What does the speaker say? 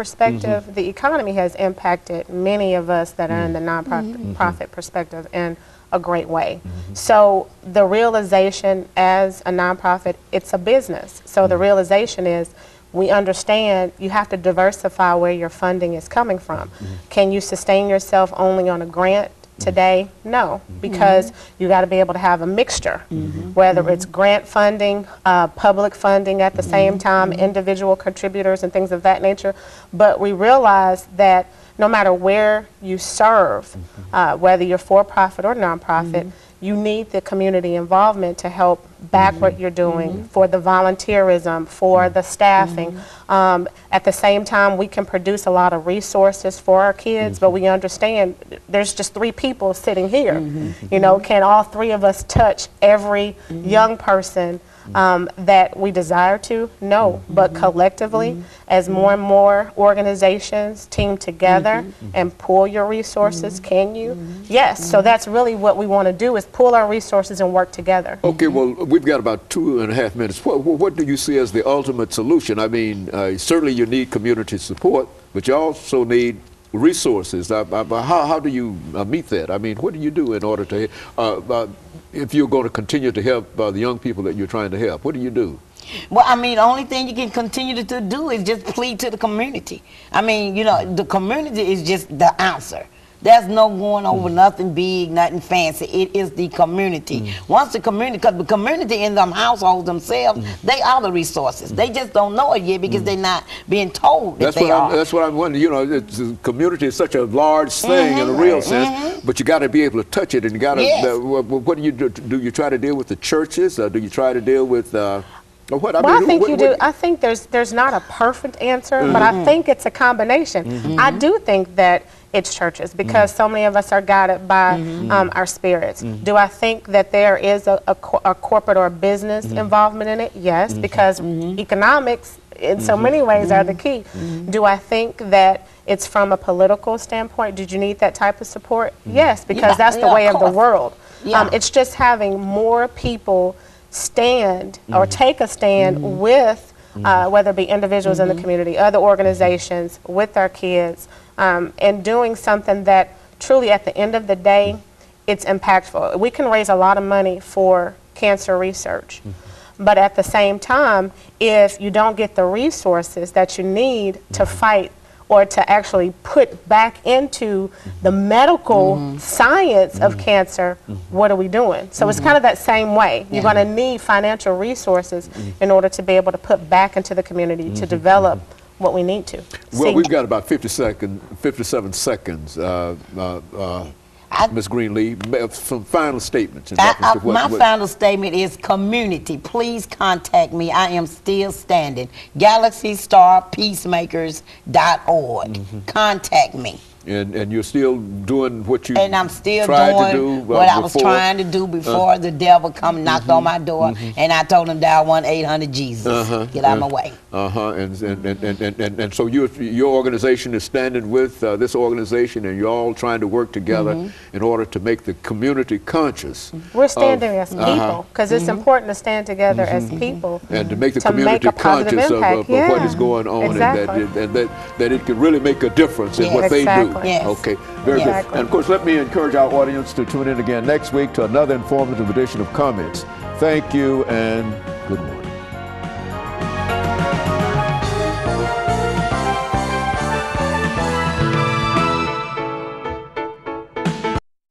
perspective, the economy has impacted many of us that are in the nonprofit perspective in a great way. So the realization as a nonprofit, it's a business. So the realization is we understand you have to diversify where your funding is coming from. Can you sustain yourself only on a grant today? No, because you got to be able to have a mixture, whether it's grant funding, public funding at the same time, individual contributors and things of that nature. But we realize that no matter where you serve, whether you're for-profit or nonprofit, you need the community involvement to help back what you're doing, for the volunteerism, for the staffing. At the same time, we can produce a lot of resources for our kids, but we understand there's just 3 people sitting here. You know, can all 3 of us touch every young person that we desire to? No, but collectively, as more and more organizations team together and pool your resources, can you? Yes, so that's really what we want to do, is pool our resources and work together. Okay, well, we've got about 2.5 minutes. What do you see as the ultimate solution? I mean, certainly you need community support, but you also need resources. How do you meet that? I mean, what do you do in order to, if you're going to continue to help the young people that you're trying to help, what do you do? Well, I mean, the only thing you can continue to do is just plead to the community. I mean, you know, the community is just the answer. There's no going over nothing big, nothing fancy. It is the community. Once the community, because the community in them households themselves, they are the resources. They just don't know it yet because they're not being told that they are. That's what I'm wondering. You know, the community is such a large thing in a real sense, but you got to be able to touch it, and you got to. What do you do? Do you try to deal with the churches? Do you try to deal with? I think you do. I think there's not a perfect answer, but I think it's a combination. I do think that it's churches, because so many of us are guided by our spirits. Do I think that there is a corporate or a business involvement in it? Yes, because economics in so many ways are the key. Do I think that it's from a political standpoint? Did you need that type of support? Yes, because that's the way of the world. It's just having more people stand or take a stand with whether it be individuals in the community, other organizations, with our kids, and doing something that truly at the end of the day, it's impactful. We can raise a lot of money for cancer research, but at the same time, if you don't get the resources that you need to fight or to actually put back into the medical science of cancer, what are we doing? So it's kind of that same way. You're going to need financial resources in order to be able to put back into the community to develop what we need to. Well, we've got about 57 seconds. Ms. Greenlee, some final statements. My final statement is community. Please contact me. I am still standing. GalaxyStarPeacemakers.org. Contact me. And you're still doing what you I'm still doing what I was trying to do before the devil come knocked on my door, and I told him dial 1-800-Jesus. Get out of my way. And so your organization is standing with this organization, and you're all trying to work together in order to make the community conscious. We're standing as people, because it's important to stand together as people and to make the community conscious of what is going on, and that it can really make a difference in what they do. Yes. Okay, very good. And of course, let me encourage our audience to tune in again next week to another informative edition of Comments. Thank you and good morning.